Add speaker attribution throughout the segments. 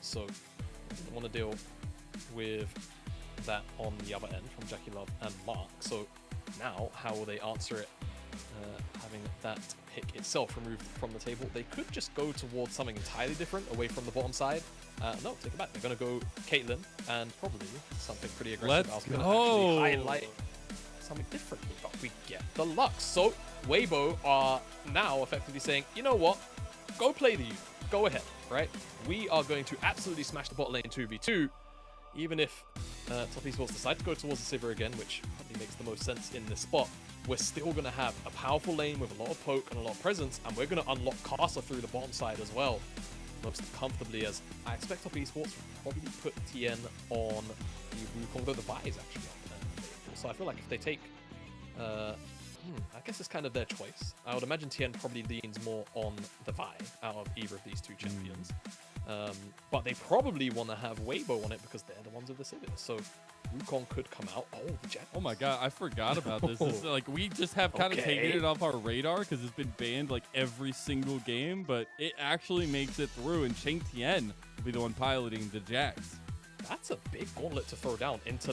Speaker 1: so I didn't want to deal with that on the other end from JackeyLove and Mark. So now, how will they answer it? Having that pick itself removed from the table, they could just go towards something entirely different away from the bottom side. No, take it back. They're going to go Caitlyn and probably something pretty aggressive. I was going to actually highlight something different, but we get the Lux. So Weibo are now effectively saying, you know what? Go play the Yuumi. Go ahead, right? We are going to absolutely smash the bot lane 2v2, even if Top Esports decide to go towards the Sivir again, which probably makes the most sense in this spot. We're still going to have a powerful lane with a lot of poke and a lot of presence, and we're going to unlock Karsa through the bottom side as well, most comfortably, as I expect Top Esports will probably put Tian on the Wukong, though the Vi is actually on there. So I feel like if they take, I guess it's kind of their choice. I would imagine Tian probably leans more on the Vi out of either of these two champions. But they probably want to have Weibo on it because they're the ones with the Sivir. So Wukong could come out. Oh, the Jack.
Speaker 2: Oh my god, I forgot about this. This is, like, we just have kind of taken it off our radar because it's been banned like every single game, but it actually makes it through, and QingTian will be the one piloting the Jax.
Speaker 1: That's a big gauntlet to throw down into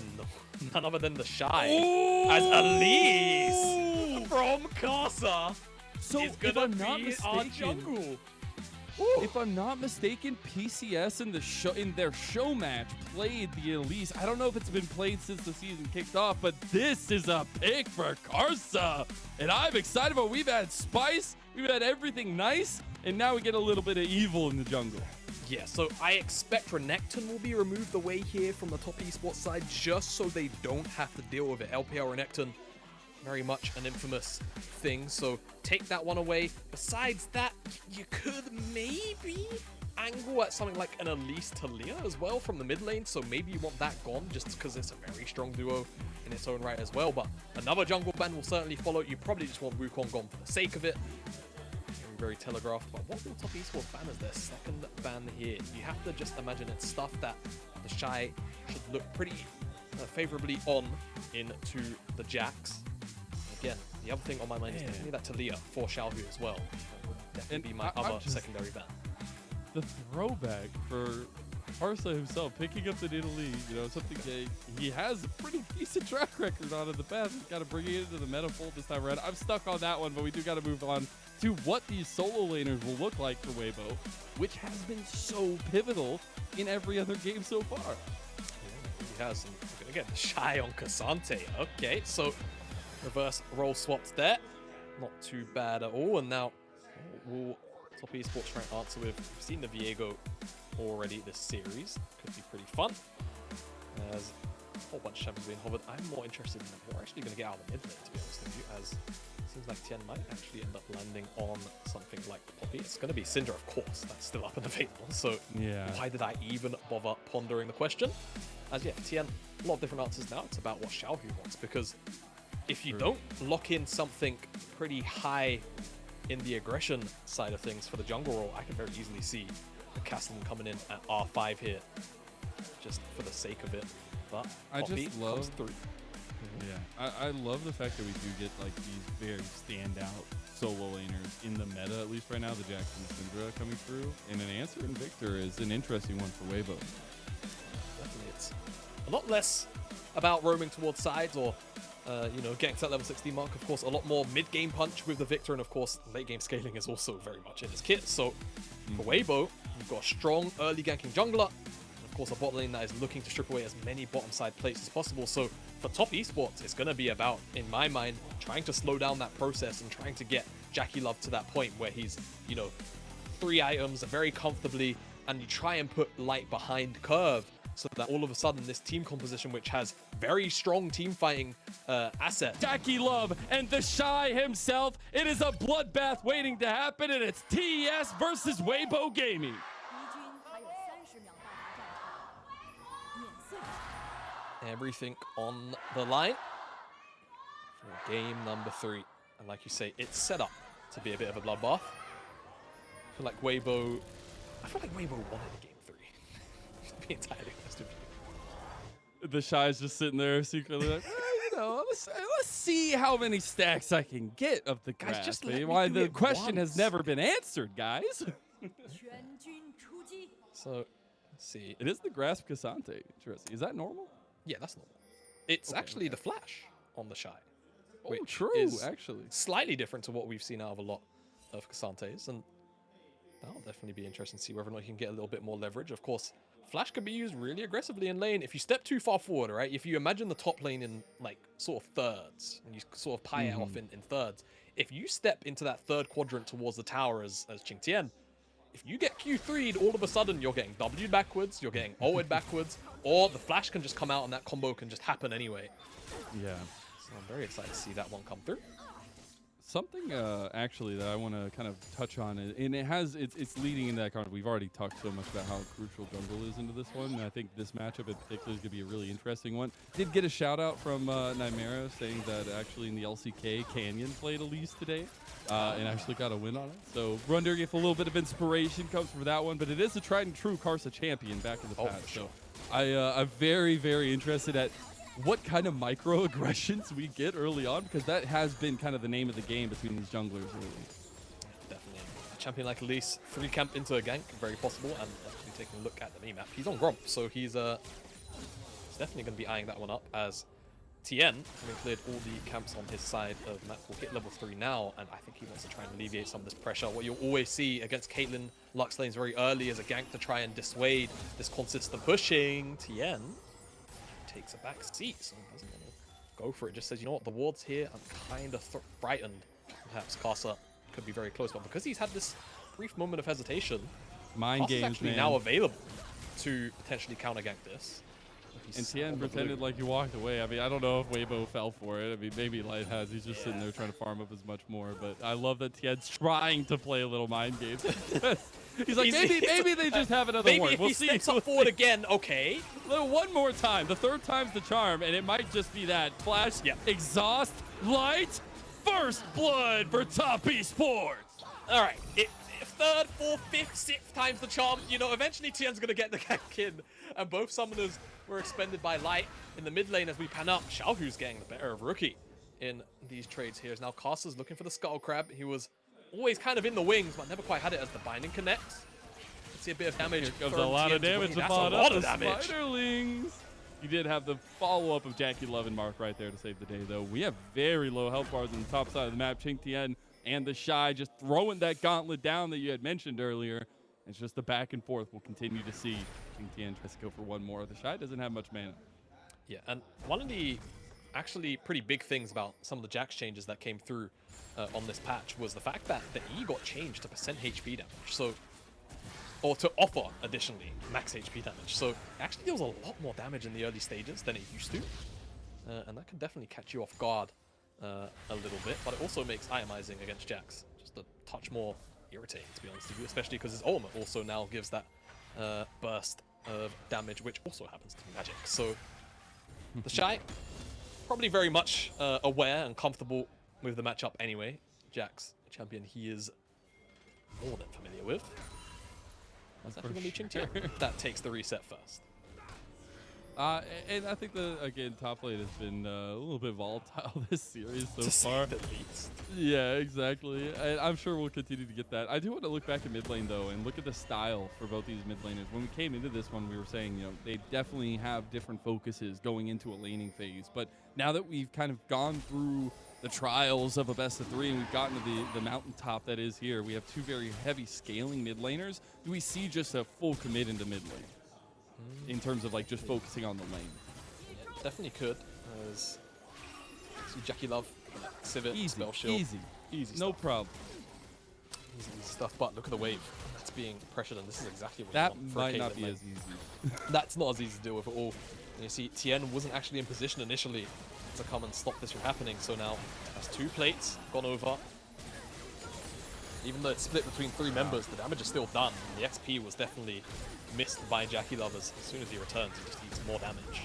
Speaker 1: none other than TheShy. As Elise from Karsa is going to be our jungle.
Speaker 2: If I'm not mistaken, PCS in their show match played the Elise. I don't know if it's been played since the season kicked off, but this is a pick for Karsa. And I'm excited about it. We've had spice, we've had everything nice, and now we get a little bit of evil in the jungle.
Speaker 1: Yeah, so I expect Renekton will be removed away here from the Top Esports side just so they don't have to deal with it. LPL Renekton, very much an infamous thing, so take that one away. Besides that, you could maybe angle at something like an Elise Talia as well from the mid lane, so maybe you want that gone just because it's a very strong duo in its own right as well. But another jungle ban will certainly follow. You probably just want Wukong gone for the sake of it. Very telegraphed, but what will Top Esports ban as their second ban here? You have to just imagine it's stuff that TheShy should look pretty favorably on into the Jax. Again, the other thing on my mind is definitely that Talia for Xiaohu as well. That would definitely be my other secondary ban.
Speaker 2: The throwback for Karsa himself, picking up the Italy, you know, something that he has a pretty decent track record on in the past. He's got to bring it into the meta fold this time around. I'm stuck on that one, but we do got to move on to what these solo laners will look like for Weibo, which has been so pivotal in every other game so far.
Speaker 1: Yeah, he has. We're going to get TheShy on Ksante. Okay, so reverse role swaps there. Not too bad at all. And now will Top Esports try and answer with, we've seen the Viego already this series. Could be pretty fun. As a whole bunch of champions being hovered. I'm more interested in what we're actually going to get out of the mid lane, to be honest with you, as it seems like Tian might actually end up landing on something like Poppy. It's going to be Syndra, of course. That's still up and available. So why did I even bother pondering the question? As yeah, Tian, a lot of different answers now. It's about what Xiaohu wants, because if you don't lock in something pretty high in the aggression side of things for the jungle role, I can very easily see the Castle coming in at R5 here, just for the sake of it. But
Speaker 2: I
Speaker 1: Poppy
Speaker 2: just love
Speaker 1: comes through.
Speaker 2: Yeah, I love the fact that we do get like these very standout solo laners in the meta, at least right now, the Jax and Syndra coming through. And an answer in Viktor is an interesting one for Weibo.
Speaker 1: Definitely, it's a lot less about roaming towards sides or you know, getting to that level 16 mark. Of course, a lot more mid-game punch with the Viktor, and of course, late-game scaling is also very much in his kit. So for Weibo, you've got a strong early ganking jungler, and of course a bot lane that is looking to strip away as many bottom side plates as possible. So for Top Esports, it's going to be about, in my mind, trying to slow down that process and trying to get JackeyLove to that point where he's, you know, 3 items very comfortably, and you try and put light behind curve, so that all of a sudden this team composition, which has very strong team fighting assets.
Speaker 2: JackeyLove and TheShy himself. It is a bloodbath waiting to happen, and it's TES versus Weibo Gaming.
Speaker 1: Everything on the line for game number 3. And like you say, it's set up to be a bit of a bloodbath. I feel like Weibo wanted a game 3. To be entirely honest with you.
Speaker 2: TheShy's just sitting there secretly like, you know, let's see how many stacks I can get of the grass.
Speaker 1: Just
Speaker 2: why the question has never been answered, guys.
Speaker 1: So Let's see.
Speaker 2: It is the grasp Ksante. Interesting. Is that normal?
Speaker 1: Yeah, that's normal. It's
Speaker 2: Okay,
Speaker 1: actually the flash on the Shy.
Speaker 2: Oh,
Speaker 1: Which
Speaker 2: true,
Speaker 1: is
Speaker 2: actually.
Speaker 1: slightly different to what we've seen out of a lot of Ksantes, and that'll definitely be interesting to see whether or not he can get a little bit more leverage. Of course, flash can be used really aggressively in lane. If you step too far forward, right? If you imagine the top lane in like sort of thirds, and you sort of pie it off in thirds, if you step into that third quadrant towards the tower as QingTian, if you get Q3'd, all of a sudden you're getting W'd backwards, you're getting O'd backwards, or the flash can just come out and that combo can just happen anyway.
Speaker 2: Yeah.
Speaker 1: So I'm very excited to see that one come through.
Speaker 2: Something actually that I want to kind of touch on, and it's leading into that kind of, we've already talked so much about how crucial jungle is into this one, and I think this matchup in particular is going to be a really interesting one. Did get a shout out from Nymera saying that actually in the LCK, Canyon played Elise today and actually got a win on it. So wondering if a little bit of inspiration comes from that one, but it is a tried and true Karsa champion back in the past.
Speaker 1: Sure.
Speaker 2: So I'm very, very interested at what kind of microaggressions we get early on, because that has been kind of the name of the game between these junglers really.
Speaker 1: Definitely. A champion like Elise, free camp into a gank, very possible, and actually taking a look at the mini-map. He's on Gromp, so he's definitely going to be eyeing that one up, as Tian, having cleared all the camps on his side of the map, will hit level 3 now, and I think he wants to try and alleviate some of this pressure. What you'll always see against Caitlyn Lux lanes very early is a gank to try and dissuade this consistent pushing. Tian takes a back seat, so doesn't want to go for it. Just says, you know what, the ward's here. I'm kind of frightened. Perhaps Karsa could be very close, but because he's had this brief moment of hesitation,
Speaker 2: Mind
Speaker 1: Karsa's
Speaker 2: games,
Speaker 1: actually
Speaker 2: man.
Speaker 1: now available to potentially counter gank this.
Speaker 2: And Tian pretended like he walked away. I mean, I don't know if Weibo fell for it. I mean, maybe Light has. He's just sitting there trying to farm up as much more. But I love that Tian's trying to play a little mind game. He's like, maybe they just have another
Speaker 1: maybe
Speaker 2: one.
Speaker 1: If
Speaker 2: We'll
Speaker 1: he
Speaker 2: see.
Speaker 1: steps up forward again, okay.
Speaker 2: One more time. The third time's the charm, and it might just be that. Flash, exhaust, light, first blood for top esports.
Speaker 1: All right. Third, fourth, fifth, sixth time's the charm. You know, eventually Tian's going to get the gank in. And both summoners were expended by Light in the mid lane as we pan up. Xiaohu's getting the better of Rookie in these trades here. Now Karsa's looking for the Scuttle Crab. He was always kind of in the wings, but never quite had it as the binding connects. Let's see a bit of damage.
Speaker 2: Here comes a lot of damage.
Speaker 1: That's a lot of damage.
Speaker 2: Spiderlings. You did have the follow-up of JackeyLove and Mark right there to save the day, though. We have very low health bars on the top side of the map. QingTian and TheShy just throwing that gauntlet down that you had mentioned earlier. It's just the back and forth we'll continue to see. QingTian tries to go for one more. TheShy doesn't have much mana.
Speaker 1: Yeah, and one of the actually pretty big things about some of the Jax changes that came through on this patch was the fact that the E got changed to % HP damage. So, or to offer additionally max HP damage. So it actually deals a lot more damage in the early stages than it used to. And that can definitely catch you off guard a little bit, but it also makes itemizing against Jax just a touch more irritating, to be honest with you, especially because his ultimate also now gives that burst of damage, which also happens to be magic. So TheShy probably very much aware and comfortable with the matchup anyway. Jax, a champion he is more than familiar with. That's actually going to be QingTian that takes the reset first.
Speaker 2: And I think again, top lane has been a little bit volatile this series so far.
Speaker 1: To say the least.
Speaker 2: Yeah, exactly. I'm sure we'll continue to get that. I do want to look back at mid lane though and look at the style for both these mid laners. When we came into this one, we were saying, you know, they definitely have different focuses going into a laning phase. But now that we've kind of gone through the trials of a best of 3 and we've gotten to the mountaintop that is here, we have two very heavy scaling mid laners. Do we see just a full commit into mid lane? In terms of like just focusing on the lane.
Speaker 1: Yeah, definitely could. As see JackeyLove, Sivir,
Speaker 2: Easy,
Speaker 1: spell shield. Easy
Speaker 2: no
Speaker 1: stuff.
Speaker 2: problem.
Speaker 1: Easy stuff, but look at the wave that's being pressured, and this is exactly what
Speaker 2: That
Speaker 1: you want for
Speaker 2: might
Speaker 1: a
Speaker 2: not
Speaker 1: Caitlyn
Speaker 2: be
Speaker 1: lane.
Speaker 2: as easy.
Speaker 1: That's not as easy to deal with at all. And you see, Tian wasn't actually in position initially to come and stop this from happening, so now has 2 plates gone over. Even though it's split between 3 members, the damage is still done. The XP was definitely missed by JackeyLove as soon as he returns, he just eats more damage.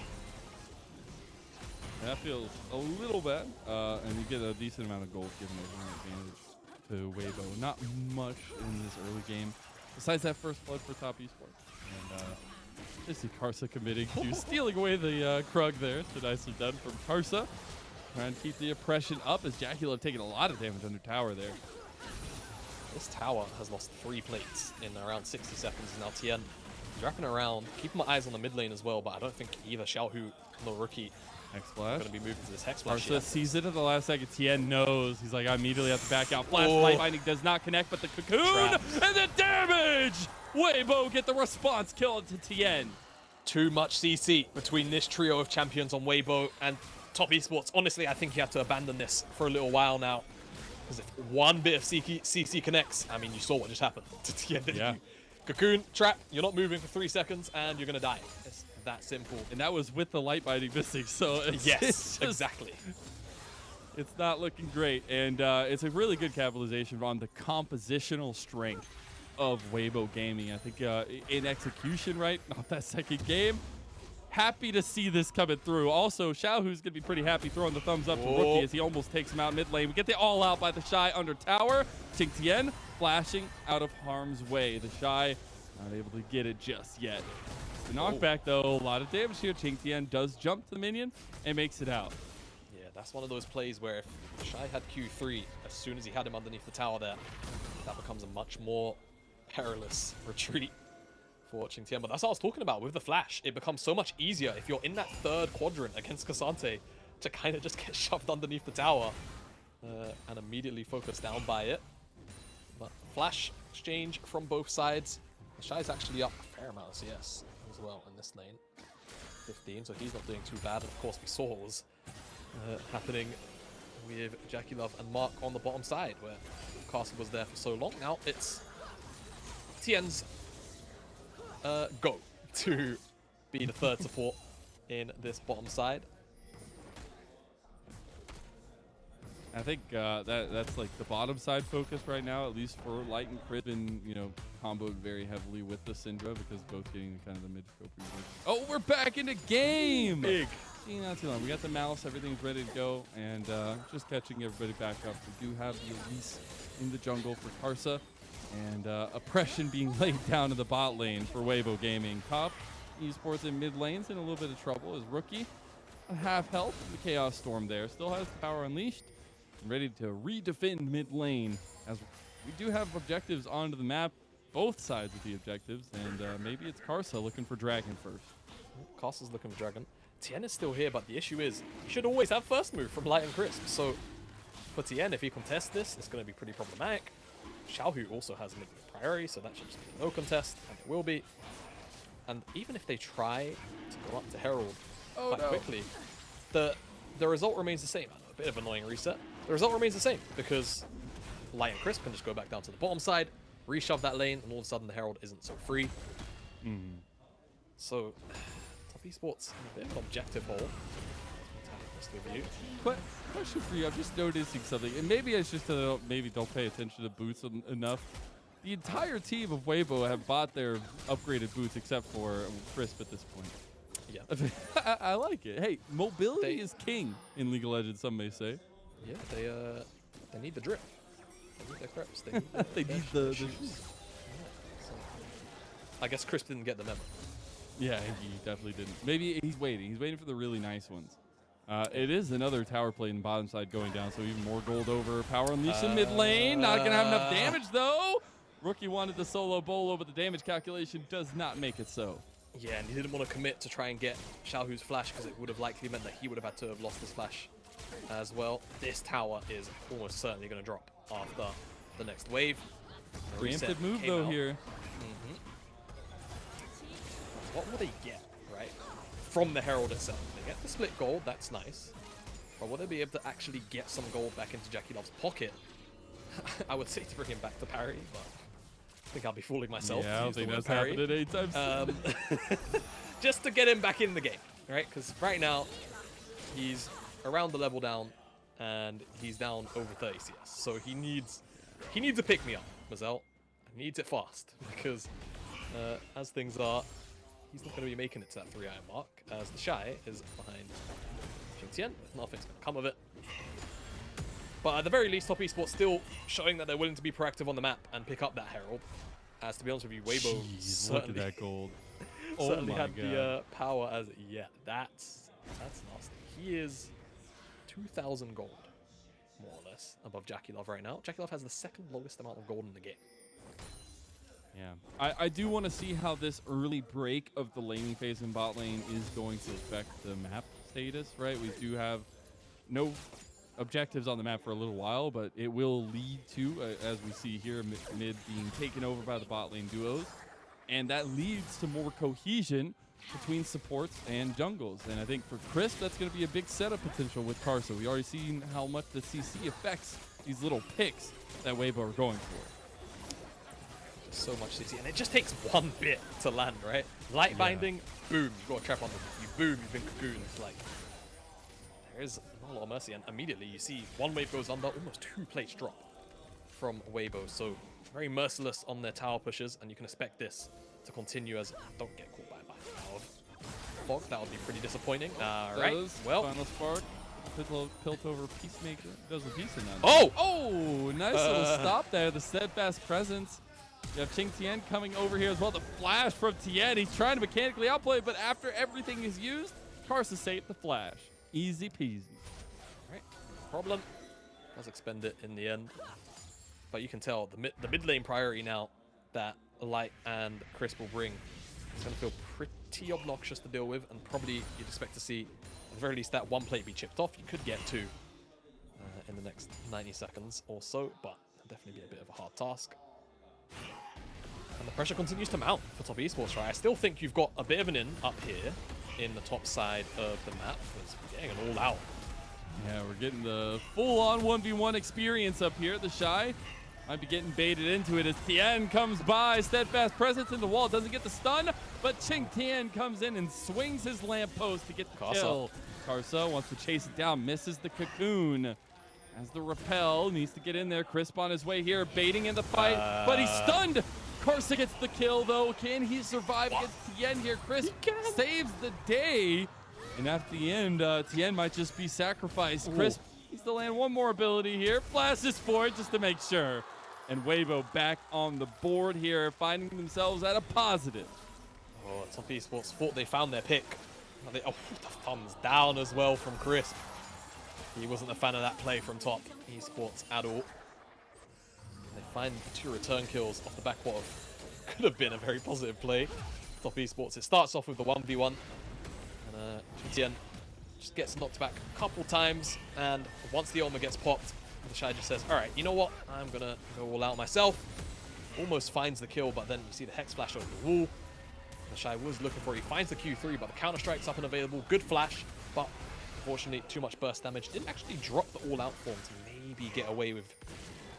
Speaker 2: That feels a little bad, and you get a decent amount of gold given an advantage to Weibo. Not much in this early game, besides that first blood for top esports. And I see Karsa committing to stealing away the Krug there. So nicely done from Karsa. Trying to keep the oppression up as JackeyLove taking a lot of damage under tower there.
Speaker 1: This tower has lost 3 plates in around 60 seconds. Now Tian wrapping around, keeping my eyes on the mid lane as well, but I don't think either Xiaohu nor Rookie
Speaker 2: Hex
Speaker 1: are
Speaker 2: Flash.
Speaker 1: going to be moving to this Hex Flash
Speaker 2: Karsa
Speaker 1: yet.
Speaker 2: sees it at the last second. Tian knows. He's like, I immediately have to back out. Flash
Speaker 1: Oh.
Speaker 2: light binding does not connect, but the cocoon
Speaker 1: Traps.
Speaker 2: and the damage! Weibo get the response kill to Tian.
Speaker 1: Too much CC between this trio of champions on Weibo and Top Esports. Honestly, I think you have to abandon this for a little while now. Because if one bit of CC connects, I mean, you saw what just happened to Tian, didn't
Speaker 2: Yeah.
Speaker 1: you? Cocoon, trap, you're not moving for 3 seconds, and you're going to die. It's that simple.
Speaker 2: And that was with the light binding missing, so it's,
Speaker 1: Yes,
Speaker 2: it's just,
Speaker 1: exactly.
Speaker 2: it's not looking great. And it's a really good capitalization on the compositional strength of Weibo Gaming. I think in execution, right, off that second game, happy to see this coming through. Also, Xiaohu's going to be pretty happy throwing the thumbs up to Rookie as he almost takes him out mid lane. We get the all out by TheShy under tower. QingTian flashing out of harm's way. TheShy not able to get it just yet. The knockback, though, a lot of damage here. QingTian does jump to the minion and makes it out.
Speaker 1: Yeah, that's one of those plays where if TheShy had Q3, as soon as he had him underneath the tower there, that becomes a much more perilous retreat for QingTian. But that's what I was talking about with the flash. It becomes so much easier if you're in that third quadrant against Ksante to kind of just get shoved underneath the tower and immediately focus down by it. But flash exchange from both sides. TheShy's actually up a fair amount of CS as well in this lane. 15, so he's not doing too bad. And of course, we saw what was happening with JackeyLove and Mark on the bottom side, where Karsa was there for so long. Now it's Tian's go to be the third support in this bottom side.
Speaker 2: I think that's like the bottom side focus right now, at least for Light and Crit, and comboed very heavily with the Syndra because both getting kind of the mid scope. Oh, we're back in the game!
Speaker 1: Big.
Speaker 2: Not too long. We got the Malice, everything's ready to go, and just catching everybody back up. We do have the Elise in the jungle for Karsa, and oppression being laid down in the bot lane for Weibo Gaming. Top Esports in mid lanes in a little bit of trouble as Rookie, half health, the Chaos Storm there, still has the power unleashed. Ready to redefend mid lane as we do have objectives onto the map, both sides of the objectives, and maybe it's Karsa looking for Dragon first.
Speaker 1: Karsa's looking for Dragon. Tian is still here, but the issue is you should always have first move from Light and Crisp. So for Tian, if he contests this, it's going to be pretty problematic. Xiaohu also has mid priority, so that should just be no contest, and it will be. And even if they try to go up to Herald quite quickly, the result remains the same. I know, a bit of an annoying reset. The result remains the same because Light and Crisp can just go back down to the bottom side, reshove that lane, and all of a sudden the Herald isn't so free. So, Top Esports in a bit of an objective hole.
Speaker 2: Question for you, I'm just noticing something, and maybe it's just that I don't pay attention to boots enough. The entire team of Weibo have bought their upgraded boots except for Crisp at this point.
Speaker 1: Yeah.
Speaker 2: I like it. Hey, mobility is king in League of Legends, some may say.
Speaker 1: Yeah, they need the drip. They need their creps. They need,
Speaker 2: They need the shoes.
Speaker 1: Yeah, so I guess Chris didn't get the memo.
Speaker 2: Yeah, he definitely didn't. Maybe he's waiting. He's waiting for the really nice ones. It is another tower plate in bottom side going down, so even more gold over. Power Unleashed in mid lane. Not going to have enough damage, though. Rookie wanted the solo bolo, but the damage calculation does not make it so.
Speaker 1: Yeah, and he didn't want to commit to try and get Xiaohu's flash because it would have likely meant that he would have had to have lost his flash as well. This tower is almost certainly going to drop after the next wave.
Speaker 2: Preemptive move, though, here.
Speaker 1: What will they get, right, from the Herald itself? They get the split gold, that's nice. But will they be able to actually get some gold back into JackeyLove's pocket? I would say to bring him back to parry, but I think I'll be fooling myself.
Speaker 2: Yeah, I don't think that's happening anytime soon.
Speaker 1: Just to get him back in the game, right? Because right now, he's around the level down, and he's down over 30 CS. So he needs a pick-me-up, Mazel. He needs it fast, because as things are, he's not going to be making it to that 3-iron mark, as TheShy is behind QingTian. Nothing's going to come of it. But at the very least, Top Esports still showing that they're willing to be proactive on the map and pick up that Herald. As to be honest with you, Weibo
Speaker 2: Look at that gold.
Speaker 1: certainly had the power as that's nasty. He is 2,000 gold, more or less, above JackeyLove right now. JackeyLove has the second lowest amount of gold in the game.
Speaker 2: Yeah, I do want to see how this early break of the laning phase in bot lane is going to affect the map status, right? We do have no objectives on the map for a little while, but it will lead to, as we see here, mid being taken over by the bot lane duos. And that leads to more cohesion between supports and jungles. And I think for Crisp, that's going to be a big setup potential with Karsa. We already seen how much the CC affects these little picks that Weibo are going for.
Speaker 1: So much CC, and it just takes one bit to land, right? Light binding, boom, you've got a trap on them. You boom, you've been cocooned. Like, there is not a lot of mercy, and immediately you see one wave goes under, almost 2 plates drop from Weibo. So very merciless on their tower pushes, and you can expect this to continue as don't get caught by a tower of fog. That would be pretty disappointing. Right, well,
Speaker 2: final spark. Piltover Peacemaker does a piece in that.
Speaker 1: Oh,
Speaker 2: nice little stop there. The steadfast presence. You have QingTian coming over here as well. The flash from Tian. He's trying to mechanically outplay, but after everything is used, Karsa saved the flash. Easy peasy.
Speaker 1: Right. Problem does expend it in the end, but you can tell the mid lane priority now that Light and Crisp will bring. It's going to feel pretty obnoxious to deal with, and probably you'd expect to see at the very least that one plate be chipped off. You could get 2 in the next 90 seconds or so, but it'll definitely be a bit of a hard task. And the pressure continues to mount for top esports, right? I still think you've got a bit of an in up here in the top side of the map. It's getting an all out.
Speaker 2: Yeah, we're getting the full-on 1v1 experience up here. TheShy might be getting baited into it as Tian comes by. Steadfast presence in the wall. Doesn't get the stun, but QingTian comes in and swings his lamppost to get the kill. Karsa wants to chase it down, misses the cocoon. As the repel needs to get in there. Crisp on his way here, baiting in the fight, but he's stunned. Karsa gets the kill, though. Can he survive against Tian here? Crisp saves the day. And at the end, Tian might just be sacrificed. Crisp needs to land one more ability here. Flashes for it just to make sure. And Weibo back on the board here, finding themselves at a positive.
Speaker 1: Oh, top esports thought they found their pick. The thumbs down as well from Crisp. He wasn't a fan of that play from top esports at all. They find 2 return kills off the back of could have been a very positive play. Top esports. It starts off with the 1v1, and Tian just gets knocked back a couple times, and once the Oma gets popped, TheShy just says, "All right, you know what? I'm gonna go all out myself." Almost finds the kill, but then you see the hex flash over the wall. TheShy was looking for it. He finds the Q3, but the counter strike's up and available. Good flash, but unfortunately, too much burst damage. Didn't actually drop the all-out form to maybe get away with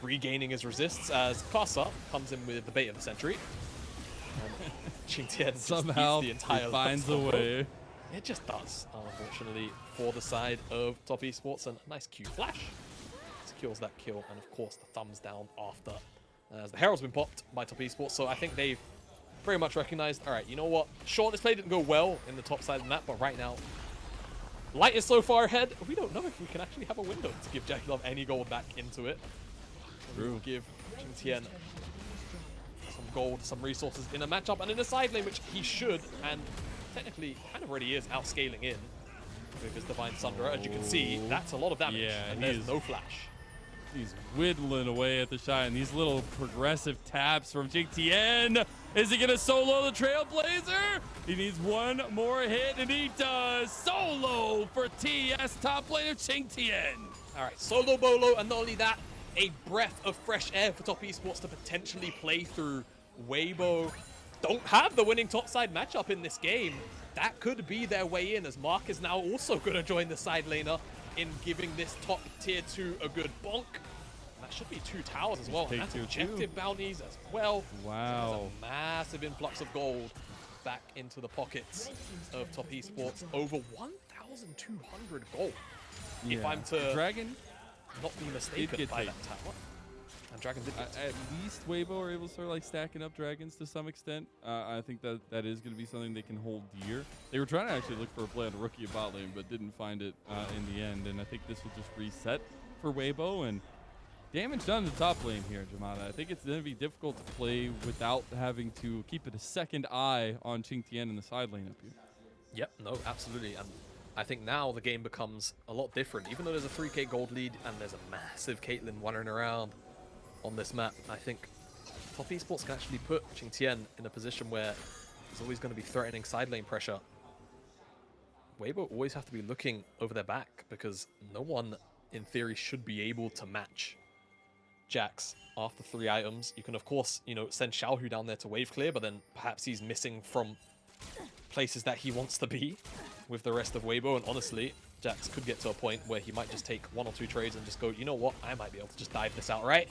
Speaker 1: regaining his resists as Karsa comes in with the bait of the century. And QingTian
Speaker 2: somehow
Speaker 1: the entire
Speaker 2: finds a way.
Speaker 1: It just does, unfortunately, for the side of top esports. And a nice Q flash secures that kill, and of course the thumbs down after, as the Herald's been popped by top esports. So I think they've very much recognized, all right, you know what? Sure, this play didn't go well in the top side of the map, but right now, Light is so far ahead, we don't know if we can actually have a window to give JackeyLove any gold back into it. True. Give QingTian some gold, some resources in a matchup, and in a side lane, which he should, and technically kind of already is outscaling in with his Divine Syndra. As you can see, that's a lot of damage, and there's no flash.
Speaker 2: He's whittling away at TheShy, and these little progressive taps from QingTian. Is he going to solo the Trailblazer? He needs one more hit, and he does. Solo for TES, top lane of QingTian.
Speaker 1: All right, solo bolo, and not only that, a breath of fresh air for top esports to potentially play through. Weibo don't have the winning topside matchup in this game. That could be their way in, as Mark is now also going to join the side laner in giving this top tier 2 a good bonk. And that should be 2 towers as well, and that's objective bounties as well.
Speaker 2: Wow.
Speaker 1: So a massive influx of gold back into the pockets of top esports. Over 1,200 gold.
Speaker 2: Yeah.
Speaker 1: If I'm to
Speaker 2: Dragon
Speaker 1: not be mistaken by that tower. And Dragon did
Speaker 2: at least Weibo are able to start like stacking up dragons to some extent. I think that is going to be something they can hold dear. They were trying to actually look for a play on a rookie of bot lane, but didn't find it in the end. And I think this will just reset for Weibo, and damage done to the top lane here, Jamada. I think it's going to be difficult to play without having to keep it a second eye on QingTian in the side lane up here.
Speaker 1: Yep, no, absolutely. And I think now the game becomes a lot different. Even though there's a 3k gold lead and there's a massive Caitlyn wandering around on this map, I think Top Esports can actually put QingTian in a position where there's always going to be threatening side lane pressure. Weibo always have to be looking over their back because no one, in theory, should be able to match Jax after 3 items. You can, of course, you know, send Xiaohu down there to wave clear, but then perhaps he's missing from places that he wants to be with the rest of Weibo. And honestly, Jax could get to a point where he might just take 1 or 2 trades and just go, you know what, I might be able to just dive this out, right?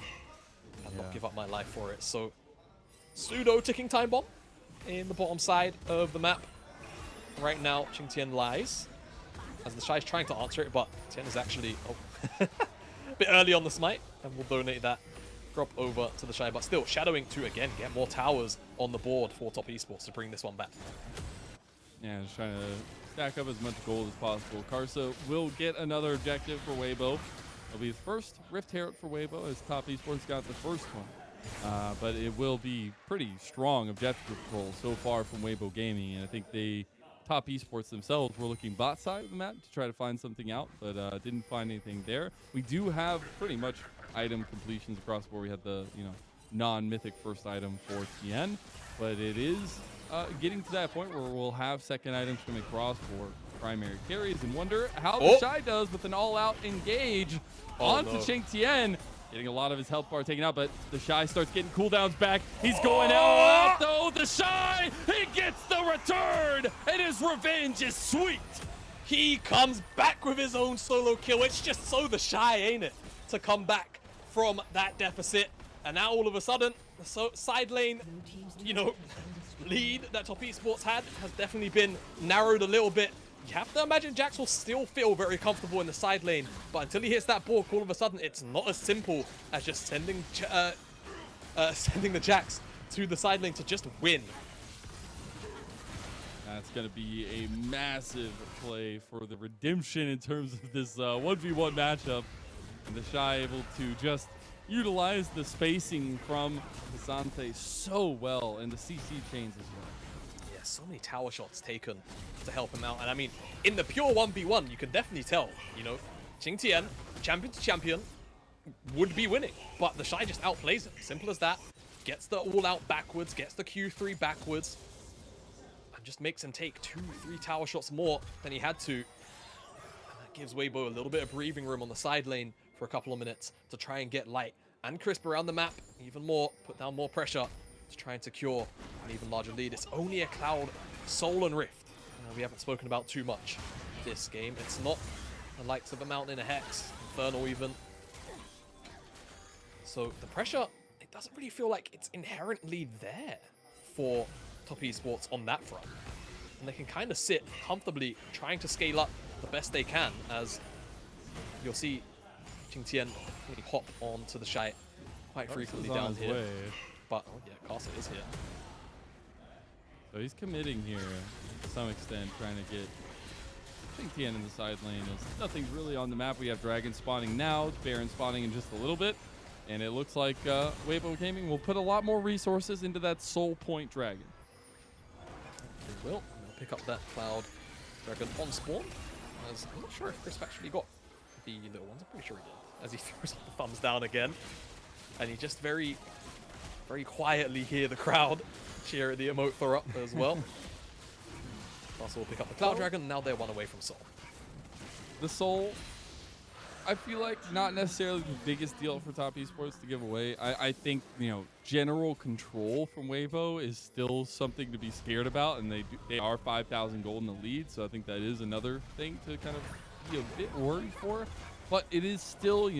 Speaker 1: And not give up my life for it. So, pseudo ticking time bomb in the bottom side of the map. Right now, QingTian lies as TheShy is trying to answer it, but Tian is actually a bit early on the smite, and we'll donate that drop over to TheShy. But still, shadowing to again get more towers on the board for Top Esports to bring this one back.
Speaker 2: Yeah, just trying to stack up as much gold as possible. Karsa will get another objective for Weibo. It'll be his first Rift Herald for Weibo as Top Esports got the first one. But it will be pretty strong objective control so far from Weibo Gaming, and I think Top Esports themselves were looking bot side of the map to try to find something out, but didn't find anything there. We do have pretty much item completions across the board. We had the non-mythic first item for Tian, but it is getting to that point where we'll have second items coming across for primary carries, and wonder how TheShy does with an all-out engage onto QingTian. Getting a lot of his health bar taken out, but TheShy starts getting cooldowns back. He's going out though. TheShy, he gets the return, and his revenge is sweet.
Speaker 1: He comes back with his own solo kill. It's just so TheShy, ain't it? To come back from that deficit. And now all of a sudden, the side lane, lead that Top Esports had has definitely been narrowed a little bit. You have to imagine Jax will still feel very comfortable in the side lane, but until he hits that balk, all of a sudden, it's not as simple as just sending the Jax to the side lane to just win.
Speaker 2: That's going to be a massive play for the redemption in terms of this 1v1 matchup. And TheShy able to just utilize the spacing from Ksante so well, and the CC chains as well.
Speaker 1: Yeah, so many tower shots taken to help him out. And I mean, in the pure 1v1, you can definitely tell, QingTian, champion to champion, would be winning. But TheShy just outplays him. Simple as that. Gets the all-out backwards, gets the Q3 backwards, and just makes him take 2-3 tower shots more than he had to. And that gives Weibo a little bit of breathing room on the side lane for a couple of minutes to try and get light and crisp around the map even more, put down more pressure to try and secure an even larger lead. It's only a Cloud, Soul, and Rift. We haven't spoken about too much this game. It's not the likes of a Mountain, a Hex, Infernal even. So the pressure, it doesn't really feel like it's inherently there for Top Esports on that front. And they can kind of sit comfortably trying to scale up the best they can, as you'll see QingTian really hop onto TheShy quite frequently down here.
Speaker 2: Way.
Speaker 1: But, Karsa is here.
Speaker 2: So he's committing here to some extent, trying to get QingTian in the side lane. There's nothing really on the map. We have Dragon spawning now, Baron spawning in just a little bit. And it looks like Weibo Gaming will put a lot more resources into that Soul Point Dragon.
Speaker 1: They will. They'll pick up that Cloud Dragon on spawn. As I'm not sure if Chris actually got the little ones. I'm pretty sure he did. As he throws the thumbs down again. And you just very, very quietly hear the crowd cheer the emote Thor up as well. Also will pick up the Cloud Dragon, and now they're one away from Soul.
Speaker 2: The Soul, I feel like not necessarily the biggest deal for Top Esports to give away. I think, general control from Weibo is still something to be scared about, and they are 5,000 gold in the lead, so I think that is another thing to kind of be a bit worried for. But it is still,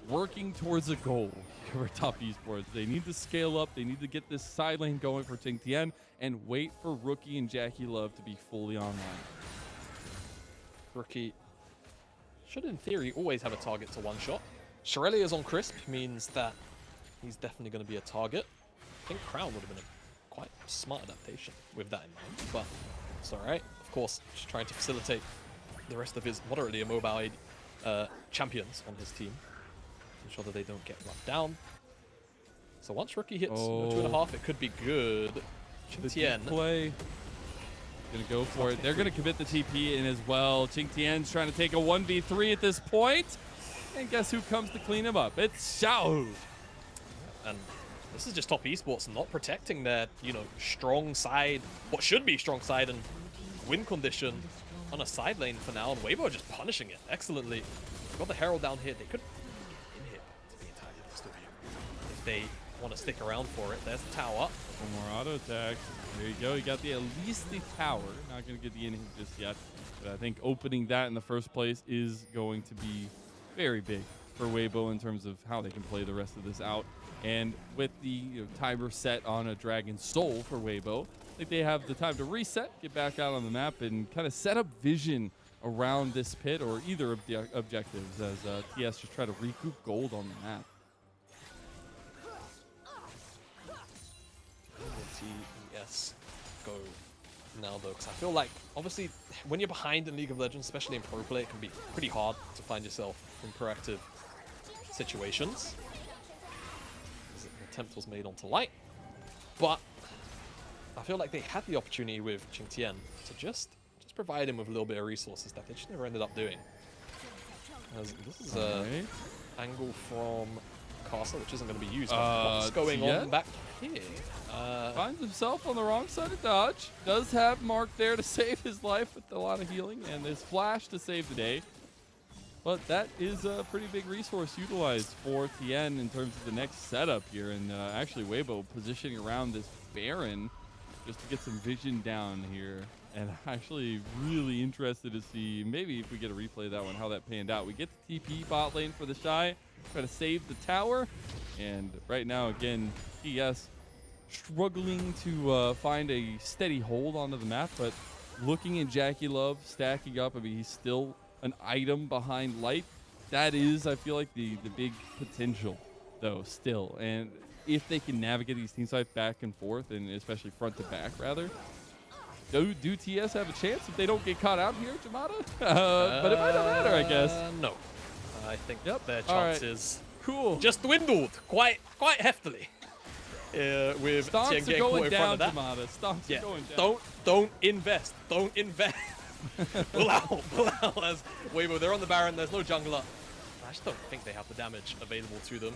Speaker 2: working towards a goal for Top Esports. They need to scale up. They need to get this side lane going for QingTian and wait for Rookie and JackeyLove to be fully online.
Speaker 1: Rookie should, in theory, always have a target to one-shot. Shirelia's on Crisp means that he's definitely going to be a target. I think Crown would have been a quite smart adaptation with that in mind, but it's all right. Of course, just trying to facilitate the rest of his moderately immobile champions on his team, ensure that they don't get run down. So once Rookie hits 2.5, it could be good. QingTian
Speaker 2: play. Gonna go for it. They're gonna commit the TP in as well. QingTian's trying to take a 1v3 at this point. And guess who comes to clean him up? It's Xiaohu.
Speaker 1: And this is just top esports not protecting their, you know, strong side, what should be strong side and win condition on a side lane for now, and Weibo just punishing it excellently. Got the Herald down here. They could in here, to be entirely honest with you, if they want to stick around for it. There's the tower.
Speaker 2: One more auto attack. There you go. You got the Elise the tower. Not going to get the inhib just yet. But I think opening that in the first place is going to be very big for Weibo in terms of how they can play the rest of this out. And with the timer set on a Dragon Soul for Weibo, I think they have the time to reset, get back out on the map, and kind of set up vision around this pit or either of the objectives as TS just try to recoup gold on the map.
Speaker 1: TES go now though, because I feel like obviously when you're behind in League of Legends, especially in pro play, it can be pretty hard to find yourself in proactive situations. An attempt was made onto Light, but I feel like they had the opportunity with QingTian to just provide him with a little bit of resources that they just never ended up doing. As this is a angle from Karsa, which isn't going to be used. What's going on back here?
Speaker 2: Finds himself on the wrong side of dodge. Does have Mark there to save his life with a lot of healing, and there's Flash to save the day. But that is a pretty big resource utilized for Tian in terms of the next setup here, and actually Weibo positioning around this Baron just to get some vision down here. And actually really interested to see maybe if we get a replay of that one, how that panned out. We get the TP bot lane for TheShy, try to save the tower. And right now, again, TS struggling to find a steady hold onto the map, but looking at JackeyLove stacking up, I mean, he's still an item behind Light. That is, I feel like, the big potential, though, still. And if they can navigate these team sides back and forth, and especially front to back, rather, do TS have a chance if they don't get caught out here, Jamada? But it might not matter, I guess.
Speaker 1: No. I think their chances just dwindled quite heftily. With Tian getting caught in front of that.
Speaker 2: Jamada. Stonks are going down.
Speaker 1: Don't invest. Don't invest. Pull out as Weibo. They're on the Baron. There's no jungler. I just don't think they have the damage available to them.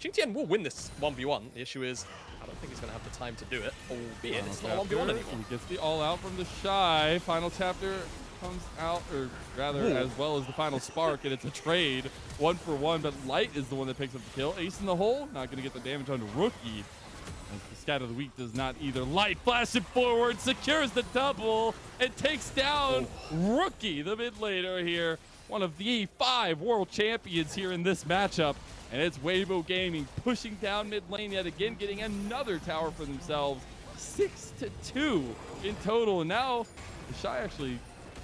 Speaker 1: QingTian will win this 1v1. The issue is, I don't think he's going to have the time to do it, albeit it's not a 1v1 anymore.
Speaker 2: He gets the all-out from TheShy. Final chapter comes out, or rather, as well as the final spark, and it's a trade, 1-for-1, but Light is the one that picks up the kill. Ace in the hole, not going to get the damage on Rookie. As the scat of the week does not either. Light flashes forward, secures the double, and takes down Rookie, the mid laner here. One of the 5 world champions here in this matchup. And it's Weibo Gaming pushing down mid lane yet again, getting another tower for themselves. 6-2 in total. And now TheShy actually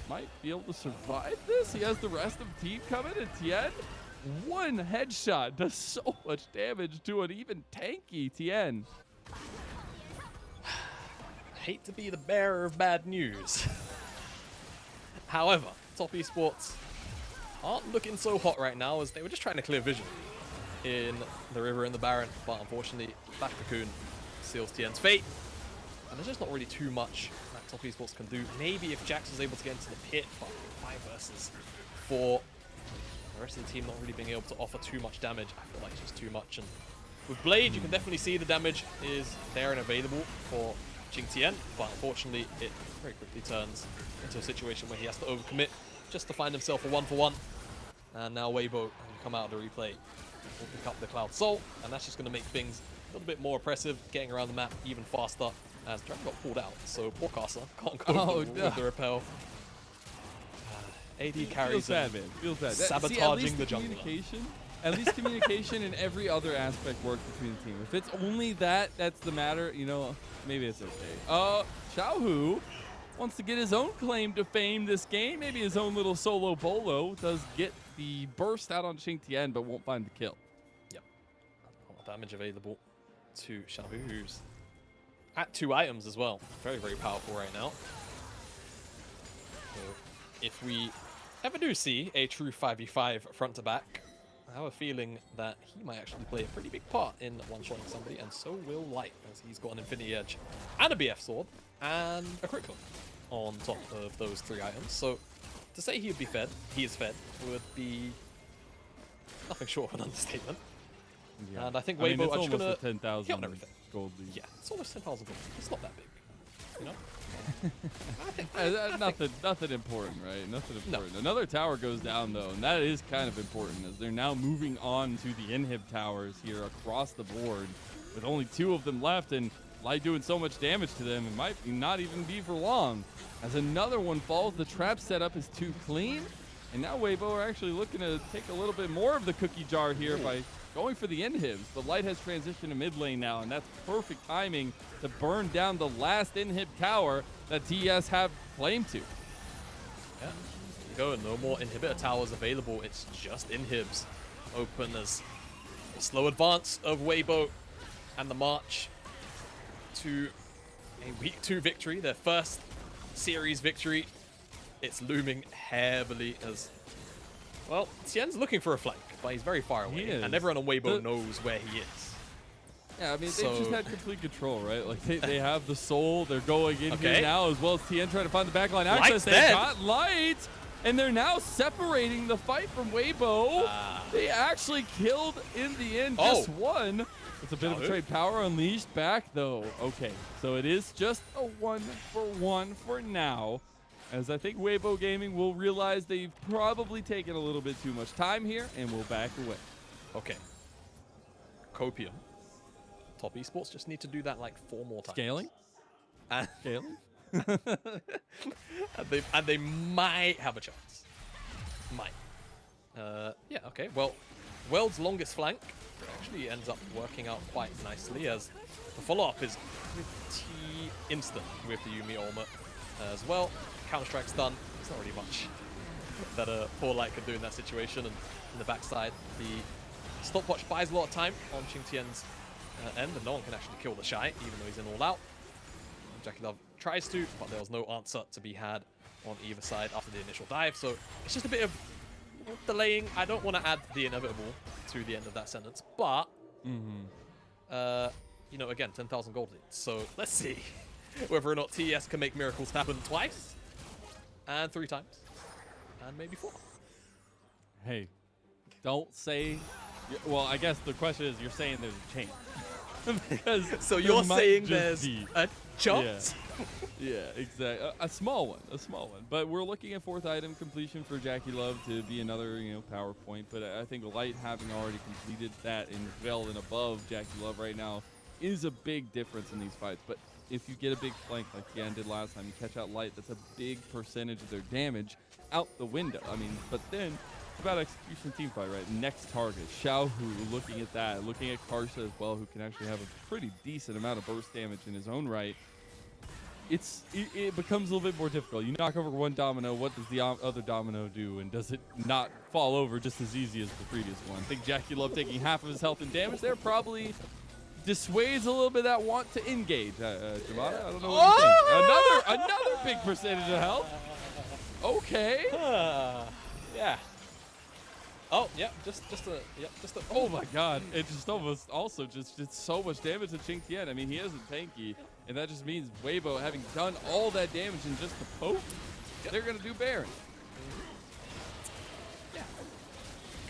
Speaker 2: might be able to survive this. He has the rest of the team coming, and Tian, one headshot does so much damage to an even tanky Tian.
Speaker 1: Hate to be the bearer of bad news. However, top esports aren't looking so hot right now, as they were just trying to clear vision in the river and the Baron, but unfortunately Flash Cocoon seals Tian's fate, and there's just not really too much that top esports can do. Maybe if Jax was able to get into the pit, but 5 versus 4, the rest of the team not really being able to offer too much damage, I feel like it's just too much. And with Blade, you can definitely see the damage is there and available for QingTian, but unfortunately it very quickly turns into a situation where he has to overcommit just to find himself a 1-for-1. And now Weibo can come out of the replay, will pick up the Cloud Soul, and that's just going to make things a little bit more oppressive, getting around the map even faster, as Dragon got pulled out, so poor Karsa can't go with the repel. AD carries
Speaker 2: bad, man. Feels bad.
Speaker 1: Sabotaging the jungler.
Speaker 2: At least communication and every other aspect works between the team. If it's only that's the matter, you know, maybe it's okay. Xiaohu wants to get his own claim to fame this game, maybe his own little solo bolo, does get the burst out on QingTian, but won't find the kill.
Speaker 1: Yep. Damage available to Xiaohu, who's at 2 items as well. Very, very powerful right now. So if we ever do see a true 5v5 front to back, I have a feeling that he might actually play a pretty big part in one-shotting somebody, and so will Light, as he's got an Infinity Edge and a BF Sword and a critical on top of those 3 items. So to say he would be fed, he is fed, would be nothing short of an understatement.
Speaker 2: Yeah.
Speaker 1: And I think
Speaker 2: I mean,
Speaker 1: Weibo
Speaker 2: it's
Speaker 1: are just
Speaker 2: almost
Speaker 1: gonna
Speaker 2: a 10,000
Speaker 1: hit on everything.
Speaker 2: gold lead.
Speaker 1: Yeah, it's almost 10,000 gold. It's not that big, you know.
Speaker 2: Nothing important, right? Nothing important. No. Another tower goes down though, and that is kind of important as they're now moving on to the inhib towers here across the board, with only 2 of them left, and Light doing so much damage to them, it might not even be for long. As another one falls, the trap setup is too clean, and now Weibo are actually looking to take a little bit more of the cookie jar here by going for the inhibs. But Light has transitioned to mid lane now, and that's perfect timing to burn down the last inhib tower that TES have claim to.
Speaker 1: Yeah, go. No more inhibitor towers available. It's just inhibs. Open as a slow advance of Weibo and the march to a week 2 victory, their first series victory. It's looming heavily as, well, Tian's looking for a flank, but he's very far away, and everyone on Weibo knows where he is.
Speaker 2: Yeah, I mean, they've just had complete control, right? Like, they have the soul. They're going in here now, as well as Tian trying to find the backline access. They got Light, and they're now separating the fight from Weibo. They actually killed, in the end, just one. It's a bit of a trade. Power unleashed back, though. Okay, so it is just a 1-for-1 for now, as I think Weibo Gaming will realize they've probably taken a little bit too much time here and will back away.
Speaker 1: Okay. Copium. Top Esports just need to do that like 4 more times.
Speaker 2: Scaling? Scaling?
Speaker 1: and they might have a chance. Might. Yeah, okay. Well, World's longest flank actually ends up working out quite nicely, as the follow-up is pretty instant with the Yuumi ultimate as well. Counter-Strike's done. There's not really much that a poor Light can do in that situation. And in the backside, the stopwatch buys a lot of time on QingTian's end, and no one can actually kill TheShy, even though he's in all out. JackeyLove tries to, but there was no answer to be had on either side after the initial dive. So it's just a bit of delaying. I don't want to add the inevitable to the end of that sentence, but you know, again, 10,000 gold leads. So let's see whether or not TES can make miracles happen twice, and 3 times, and maybe 4.
Speaker 2: Hey, don't say. Well, I guess the question is, you're saying there's a chance. Because
Speaker 1: so you're saying there's a chance?
Speaker 2: Yeah, exactly. A small one, But we're looking at 4th item completion for JackeyLove to be another, power point. But I think Light having already completed that and well and above JackeyLove right now is a big difference in these fights. But if you get a big flank like Tian did last time, you catch out Light, that's a big percentage of their damage out the window. I mean, but then it's about execution team fight, right? Next target, Xiaohu, looking at that, looking at Karsa as well, who can actually have a pretty decent amount of burst damage in his own right. It becomes a little bit more difficult. You knock over one domino, what does the other domino do? And does it not fall over just as easy as the previous one? I think JackeyLove taking half of his health and damage there probably dissuades a little bit of that want to engage. Jamada, I don't know what you think. Another big percentage of health. Okay.
Speaker 1: Yeah. Oh, yeah, just a.
Speaker 2: Oh my God! It just almost also just did so much damage to QingTian. I mean, he isn't tanky, and that just means Weibo, having done all that damage in just the poke, they're gonna do Baron.
Speaker 1: Yeah.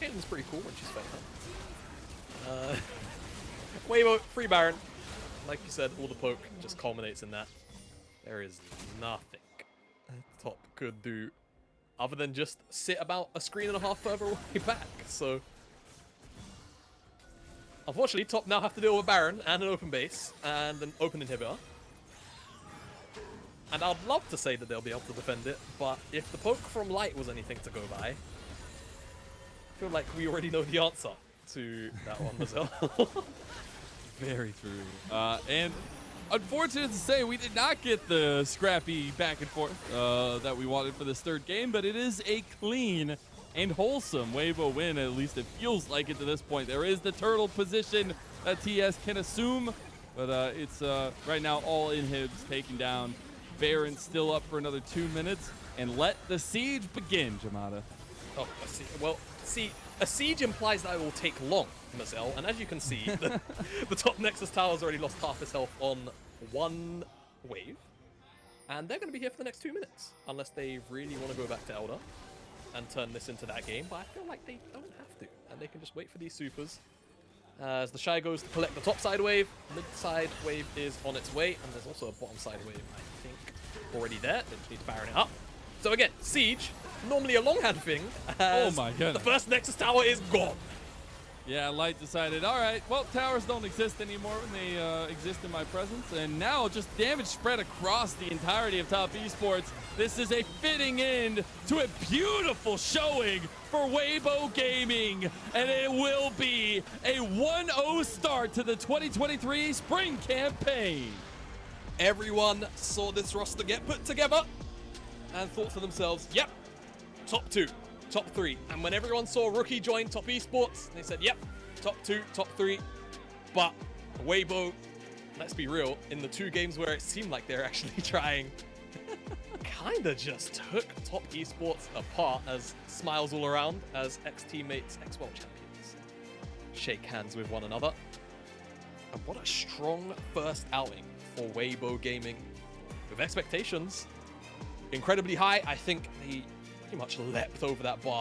Speaker 1: Caitlyn's pretty cool when she's fighting. Weibo, free Baron. Like you said, all the poke just culminates in that. There is nothing top could do other than just sit about a screen and a half further away back. So, unfortunately, top now have to deal with Baron and an open base and an open inhibitor. And I'd love to say that they'll be able to defend it, but if the poke from Light was anything to go by, I feel like we already know the answer to that one, Mazel.
Speaker 2: Very true. And unfortunate to say, we did not get the scrappy back and forth that we wanted for this 3rd game, but it is a clean and wholesome Weibo win. At least it feels like it to this point. There is the turtle position that TES can assume, but it's right now all inhibs taken down. Baron still up for another 2 minutes, and let the siege begin, Jamada.
Speaker 1: Oh, I see. Well, see, a siege implies that it will take long, Mazel, and as you can see, the top Nexus Tower's already lost half his health on 1 wave, and they're going to be here for the next 2 minutes, unless they really want to go back to Elder and turn this into that game, but I feel like they don't have to, and they can just wait for these supers As TheShy goes to collect the top side wave, mid side wave is on its way, and there's also a bottom side wave, I think, already there. They just need to Baron it up. So again, Siege, normally a long hand thing.
Speaker 2: Oh my goodness.
Speaker 1: The first Nexus tower is gone.
Speaker 2: Yeah, Light decided, all right, well, towers don't exist anymore when they exist in my presence. And now just damage spread across the entirety of top esports. This is a fitting end to a beautiful showing for Weibo Gaming. And it will be a 1-0 start to the 2023 spring campaign.
Speaker 1: Everyone saw this roster get put together and thought to themselves, yep, top 2. Top 3. And when everyone saw Rookie join top esports, they said, yep, top 2, top 3. But Weibo, let's be real, in the 2 games where it seemed like they're actually trying, kinda just took top esports apart as smiles all around as ex-teammates, ex-world champions shake hands with one another. And what a strong first outing for Weibo Gaming. With expectations incredibly high, I think they pretty much leapt over that bar